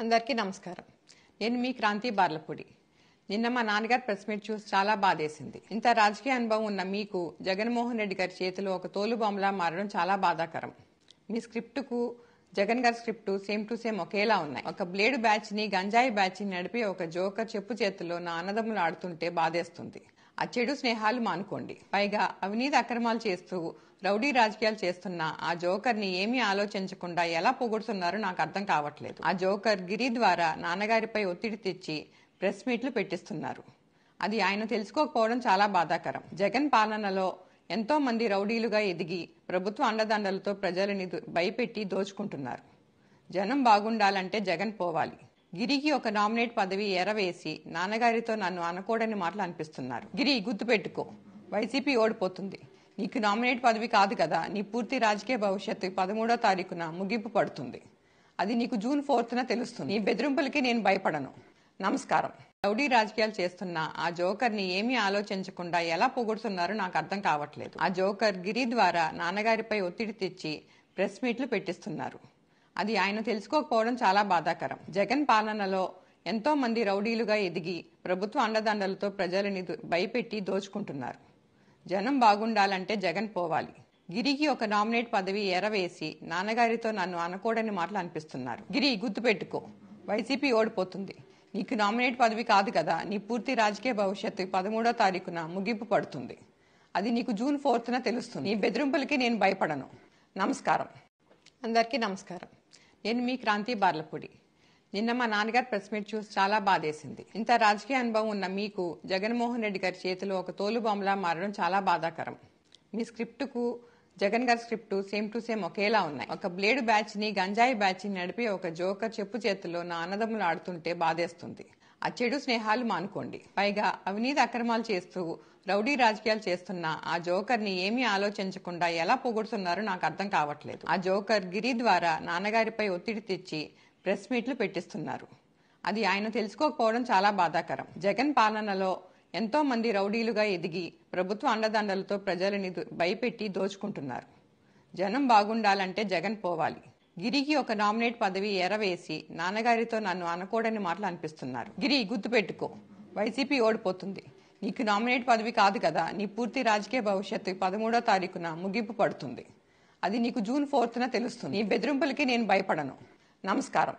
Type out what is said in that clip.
అందరికీ నమస్కారం. నేను మీ క్రాంతి బార్లపూడి. నిన్న మా నాన్నగారు ప్రెస్ మీట్ చూసి చాలా బాధేసింది. ఇంత రాజకీయ అనుభవం ఉన్న మీకు జగన్మోహన్ రెడ్డి గారి చేతిలో ఒక తోలుబొమ్మలా మారడం చాలా బాధాకరం. మీ స్క్రిప్టుకు జగన్ గారి స్క్రిప్టు సేమ్ టు సేమ్ ఒకేలా ఉన్నాయి. ఒక బ్లేడు బ్యాచ్ ని గంజాయి బ్యాచ్ ని నడిపి ఒక జోకర్ చెప్పు చేతుల్లో నా అన్నదమ్ములు ఆడుతుంటే బాధేస్తుంది. ఆ చెడు స్నేహాలు మానుకోండి. పైగా అవినీతి అక్రమాలు చేస్తూ రౌడీ రాజకీయాలు చేస్తున్న ఆ జోకర్ ని ఏమీ ఆలోచించకుండా ఎలా పొగుడుతున్నారో నాకు అర్థం కావట్లేదు. ఆ జోకర్ గిరి ద్వారా నాన్నగారిపై ఒత్తిడి తెచ్చి ప్రెస్ మీట్లు పెట్టిస్తున్నారు. అది ఆయన తెలుసుకోకపోవడం చాలా బాధాకరం. జగన్ పాలనలో ఎంతో మంది రౌడీలుగా ఎదిగి ప్రభుత్వ అండదండలతో ప్రజలని భయపెట్టి దోచుకుంటున్నారు. జనం బాగుండాలంటే జగన్ పోవాలి. గిరికి ఒక నామినేట్ పదవి ఎరవేసి నాన్నగారితో నన్ను అనకూడని మాటలు అనిపిస్తున్నారు. గిరి, గుర్తుపెట్టుకో, వైసీపీ ఓడిపోతుంది. నీకు నామినేట్ పదవి కాదు కదా, నీ పూర్తి రాజకీయ భవిష్యత్తు 13వ తారీఖున ముగింపు పడుతుంది. అది నీకు జూన్ 4న తెలుస్తుంది. నీ బెదిరింపులకి నేను భయపడను. నమస్కారం. రౌడీ రాజకీయాలు చేస్తున్న ఆ జోకర్ ని ఏమీ ఆలోచించకుండా ఎలా పొగుడుతున్నారో నాకు అర్థం కావట్లేదు. ఆ జోకర్ గిరి ద్వారా నాన్నగారిపై ఒత్తిడి తెచ్చి ప్రెస్ మీట్లు పెట్టిస్తున్నారు. అది ఆయన తెలుసుకోకపోవడం చాలా బాధాకరం. జగన్ పాలనలో ఎంతో మంది రౌడీలుగా ఎదిగి ప్రభుత్వ అండదండలతో ప్రజలని భయపెట్టి దోచుకుంటున్నారు. జనం బాగుండాలంటే జగన్ పోవాలి. గిరికి ఒక నామినేట్ పదవి ఎరవేసి నాన్నగారితో నన్ను అనకూడని మాటలు అనిపిస్తున్నారు. గిరి, గుర్తుపెట్టుకో, వైసీపీ ఓడిపోతుంది. నీకు నామినేట్ పదవి కాదు కదా, నీ పూర్తి రాజకీయ భవిష్యత్తు 13వ తారీఖున ముగింపు పడుతుంది. అది నీకు జూన్ 4న తెలుస్తుంది. నీ బెదిరింపులకి నేను భయపడను. నమస్కారం. అందరికీ నమస్కారం. నేను మీ క్రాంతి బార్లపూడి. నిన్న మా నాన్నగారు ప్రెస్ మీట్ చూసి చాలా బాధేసింది. ఇంత రాజకీయ అనుభవం ఉన్న మీకు జగన్మోహన్ రెడ్డి గారి చేతిలో ఒక తోలుబొమ్మలా మారడం చాలా బాధాకరం. మీ స్క్రిప్టుకు జగన్ గారి స్క్రిప్టు సేమ్ టు సేమ్ ఒకేలా ఉన్నాయి. ఒక బ్లేడు బ్యాచ్ ని గంజాయి బ్యాచ్ ని నడిపి ఒక జోకర్ చెప్పు చేతుల్లో నా అన్నదమ్ములు ఆడుతుంటే బాధేస్తుంది. ఆ చెడు స్నేహాలు మానుకోండి. పైగా అవినీతి అక్రమాలు చేస్తూ రౌడీ రాజకీయాలు చేస్తున్న ఆ జోకర్ ని ఏమీ ఆలోచించకుండా ఎలా పొగుడుతున్నారో నాకు అర్థం కావట్లేదు. ఆ జోకర్ గిరి ద్వారా నాన్నగారిపై ఒత్తిడి తెచ్చి ప్రెస్ మీట్లు పెట్టిస్తున్నారు. అది ఆయన తెలుసుకోకపోవడం చాలా బాధాకరం. జగన్ పాలనలో ఎంతో మంది రౌడీలుగా ఎదిగి ప్రభుత్వ అండదండలతో ప్రజలని భయపెట్టి దోచుకుంటున్నారు. జనం బాగుండాలంటే జగన్ పోవాలి. గిరికి ఒక నామినేట్ పదవి ఎరవేసి నాన్నగారితో నన్ను అనకూడని మాటలు అనిపిస్తున్నారు. గిరి, గుర్తుపెట్టుకో, వైసీపీ ఓడిపోతుంది. నీకు నామినేట్ పదవి కాదు కదా, నీ పూర్తి రాజకీయ భవిష్యత్తు 13వ తారీఖున ముగింపు పడుతుంది. అది నీకు జూన్ 4న తెలుస్తుంది. నీ బెదిరింపులకి నేను భయపడను. నమస్కారం.